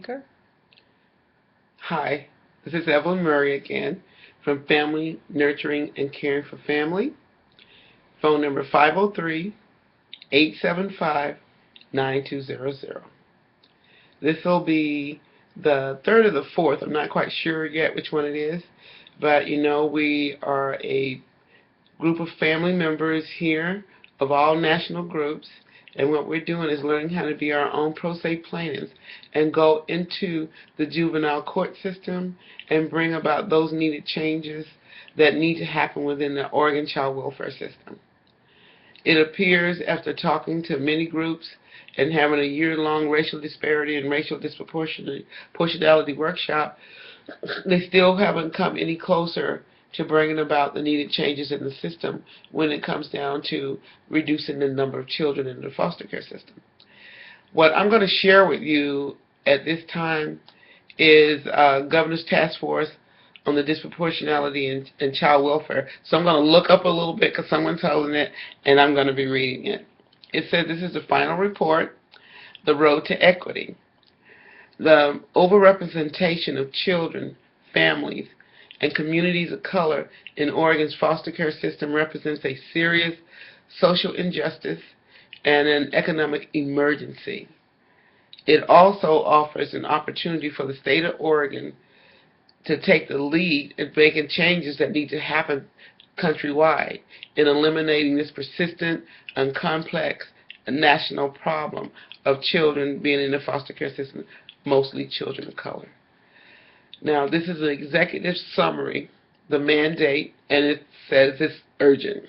Okay. Hi, this is Evelyn Murray again from Family Nurturing and Caring for Family. Phone number 503-875-9200. This will be the third or the fourth. I'm not quite sure yet which one it is. But we are a group of family members here of all national groups, and what we're doing is learning how to be our own pro se plaintiffs and go into the juvenile court system and bring about those needed changes that need to happen within the Oregon child welfare system. It appears, after talking to many groups and having a year-long racial disparity and racial disproportionality workshop, they still haven't come any closer to bringing about the needed changes in the system when it comes down to reducing the number of children in the foster care system. What I'm going to share with you at this time is Governor's Task Force on the Disproportionality in Child Welfare. So I'm going to look up a little bit because someone's holding it, and I'm going to be reading it. It says this is the final report, The Road to Equity. The overrepresentation of children, families, and communities of color in Oregon's foster care system represents a serious social injustice and an economic emergency. It also offers an opportunity for the state of Oregon to take the lead in making changes that need to happen countrywide in eliminating this persistent and complex national problem of children being in the foster care system, mostly children of color. Now, this is an executive summary, the mandate, and it says it's urgent.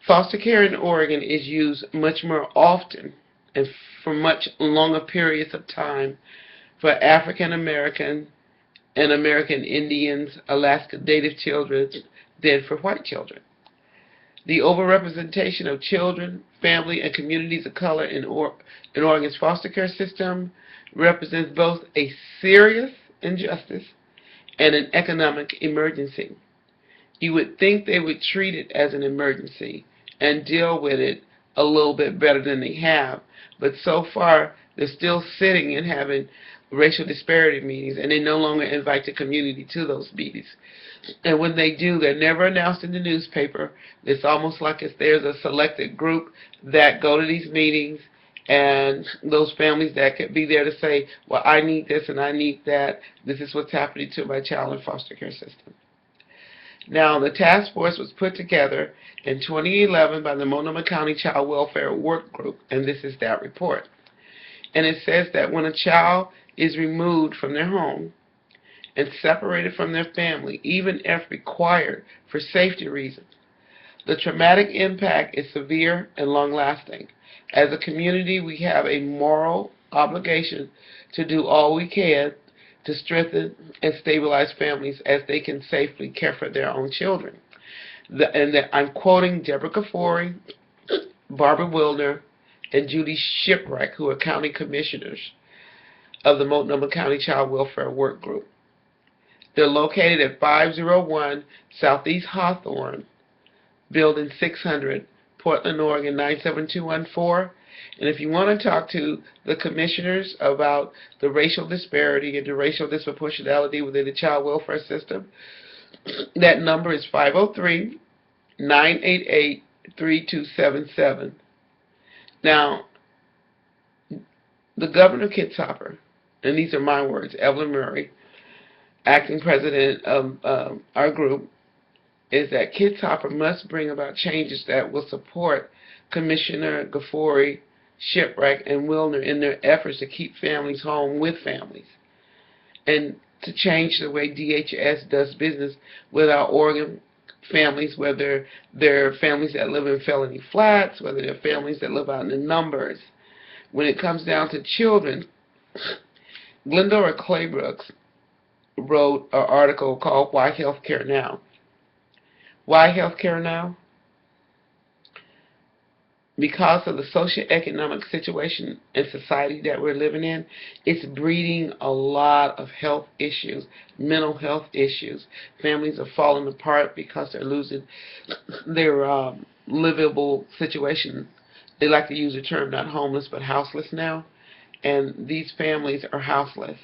Foster care in Oregon is used much more often and for much longer periods of time for African American and American Indians, Alaska Native children than for white children. The overrepresentation of children, family, and communities of color in Oregon's foster care system represents both a serious injustice and an economic emergency. You would think they would treat it as an emergency and deal with it a little bit better than they have, but so far they're still sitting and having racial disparity meetings, and they no longer invite the community to those meetings. And when they do, they're never announced in the newspaper. It's almost like there's a selected group that go to these meetings, and those families that could be there to say, well, I need this and I need that. This is what's happening to my child in foster care system. Now, the task force was put together in 2011 by the Multnomah County Child Welfare Work Group, and this is that report. And it says that when a child is removed from their home and separated from their family, even if required for safety reasons, the traumatic impact is severe and long-lasting. As a community, we have a moral obligation to do all we can to strengthen and stabilize families as they can safely care for their own children. I'm quoting Deborah Kafoury, Barbara Wilner, and Judy Shipwreck, who are county commissioners of the Multnomah County Child Welfare Work Group. They're located at 501 Southeast Hawthorne, Building 600, Portland, Oregon 97214. And if you want to talk to the commissioners about the racial disparity and the racial disproportionality within the child welfare system, that number is 503-988-3277. Now, the Governor Kitzhaber, and these are my words, Evelyn Murray, acting president of our group, is that Kitzhaber must bring about changes that will support Commissioner Kafoury, Shipwreck, and Wilner in their efforts to keep families home with families and to change the way DHS does business with our Oregon families, whether they're families that live in felony flats, whether they're families that live out in the numbers. When it comes down to children, Glendora Claybrooks wrote an article called Why Healthcare Now? Why Healthcare Now? Because of the socioeconomic situation and society that we're living in, it's breeding a lot of health issues, mental health issues. Families are falling apart because they're losing their livable situation. They like to use the term not homeless but houseless now. and these families are houseless.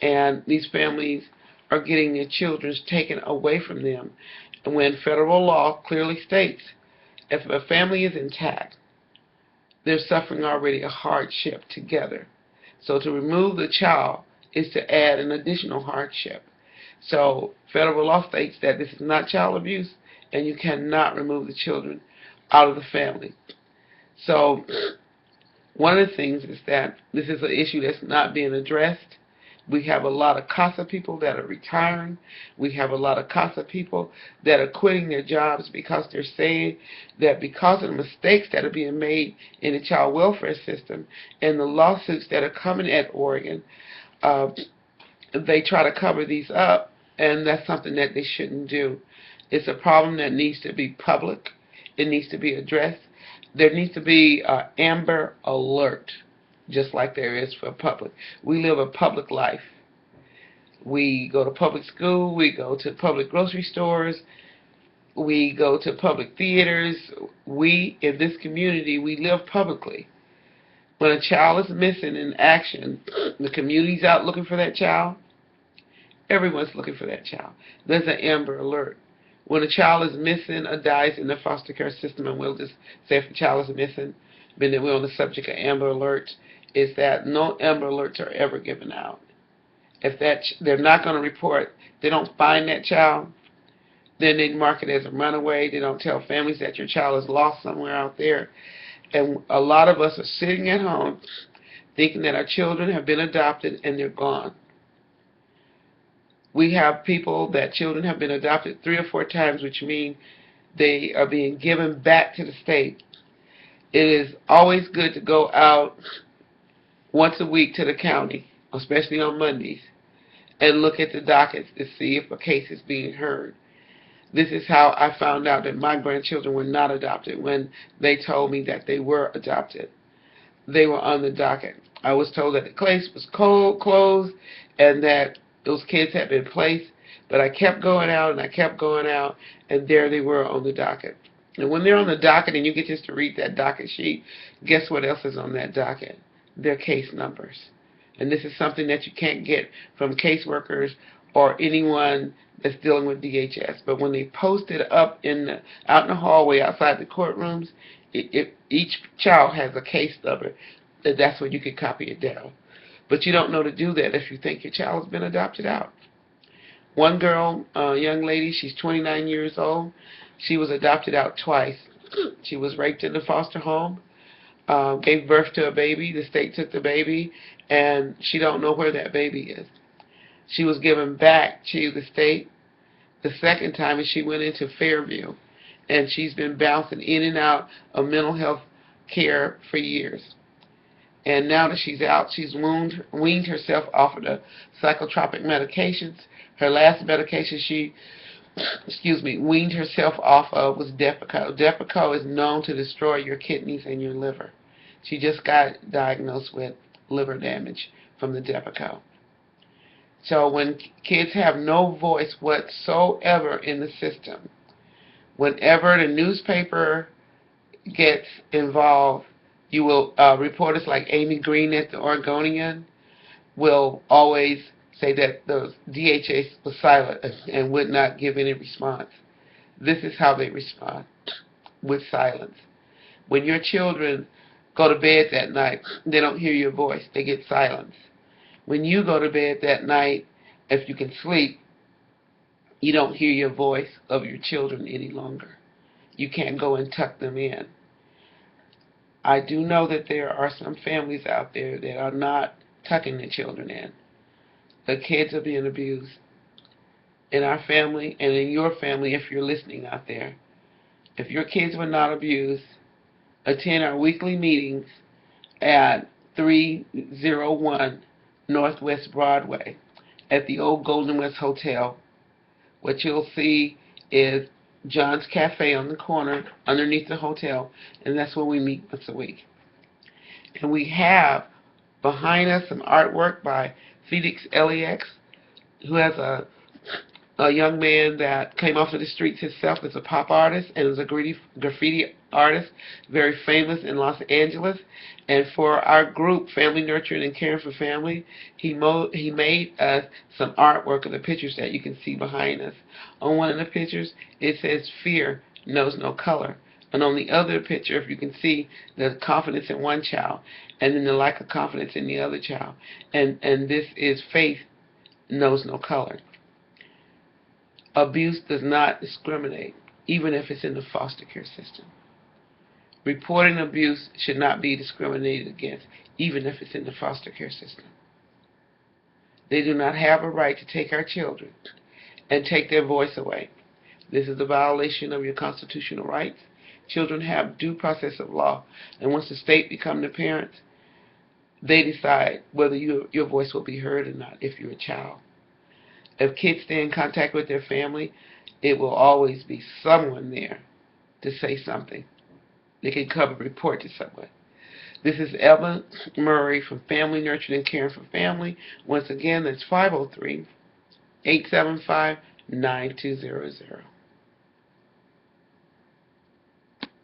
And these families are getting their children taken away from them. And when federal law clearly states if a family is intact, they're suffering already a hardship together. So to remove the child is to add an additional hardship. So federal law states that this is not child abuse, and you cannot remove the children out of the family. So one of the things is that this is an issue that's not being addressed. We have a lot of CASA people that are retiring. We have a lot of CASA people that are quitting their jobs because they're saying that because of the mistakes that are being made in the child welfare system and the lawsuits that are coming at Oregon, they try to cover these up, and that's something that they shouldn't do. It's a problem that needs to be public. It needs to be addressed. There needs to be an Amber Alert, just like there is for public. We live a public life. We go to public school. We go to public grocery stores. We go to public theaters. We, in this community, we live publicly. When a child is missing in action, the community's out looking for that child. Everyone's looking for that child. There's an Amber Alert. When a child is missing or dies in the foster care system, and we'll just say if a child is missing, then we're on the subject of Amber Alerts, is that no Amber Alerts are ever given out. If they're not going to report, they don't find that child, then they mark it as a runaway. They don't tell families that your child is lost somewhere out there. And a lot of us are sitting at home thinking that our children have been adopted and they're gone. We have people that children have been adopted 3 or 4 times, which means they are being given back to the state. It is always good to go out once a week to the county, especially on Mondays, and look at the dockets to see if a case is being heard. This is how I found out that my grandchildren were not adopted when they told me that they were adopted. They were on the docket. I was told that the case was closed and that those kids had been placed, but I kept going out and I kept going out, and there they were on the docket. And when they're on the docket and you get just to read that docket sheet, guess what else is on that docket? Their case numbers. And this is something that you can't get from caseworkers or anyone that's dealing with DHS. But when they post it up out in the hallway outside the courtrooms, each child has a case number. That's where you can copy it down. But you don't know to do that if you think your child has been adopted out. One girl, a young lady, she's 29 years old. She was adopted out twice. She was raped in the foster home, gave birth to a baby. The state took the baby, and she don't know where that baby is. She was given back to the state the second time, and she went into Fairview. And she's been bouncing in and out of mental health care for years. And now that she's out, she's weaned herself off of the psychotropic medications. Her last medication she, weaned herself off of was Depakote. Depakote is known to destroy your kidneys and your liver. She just got diagnosed with liver damage from the Depakote. So when kids have no voice whatsoever in the system, whenever the newspaper gets involved, you will, reporters like Amy Green at the Oregonian will always say that the DHS was silent and would not give any response. This is how they respond, with silence. When your children go to bed that night, they don't hear your voice, they get silence. When you go to bed that night, if you can sleep, you don't hear your voice of your children any longer. You can't go and tuck them in. I do know that there are some families out there that are not tucking their children in. The kids are being abused. In our family and in your family, if you're listening out there, if your kids were not abused, attend our weekly meetings at 301 Northwest Broadway at the old Golden West Hotel. What you'll see is John's Cafe on the corner underneath the hotel, and that's where we meet once a week. And we have behind us some artwork by Felix Eliex, who has a a young man that came off of the streets himself as a pop artist and is a graffiti artist, very famous in Los Angeles. And for our group, Family Nurturing and Caring for Family, he made us some artwork of the pictures that you can see behind us. On one of the pictures, it says, "Fear knows no color." And on the other picture, if you can see, there's confidence in one child, and then the lack of confidence in the other child. And this is faith knows no color. Abuse does not discriminate, even if it's in the foster care system. Reporting abuse should not be discriminated against, even if it's in the foster care system. They do not have a right to take our children and take their voice away. This is a violation of your constitutional rights. Children have due process of law, and once the state becomes the parents, they decide whether your voice will be heard or not if you're a child. If kids stay in contact with their family, it will always be someone there to say something. They can come and report to someone. This is Eva Murray from Family Nurturing and Caring for Family. Once again, that's 503-875-9200.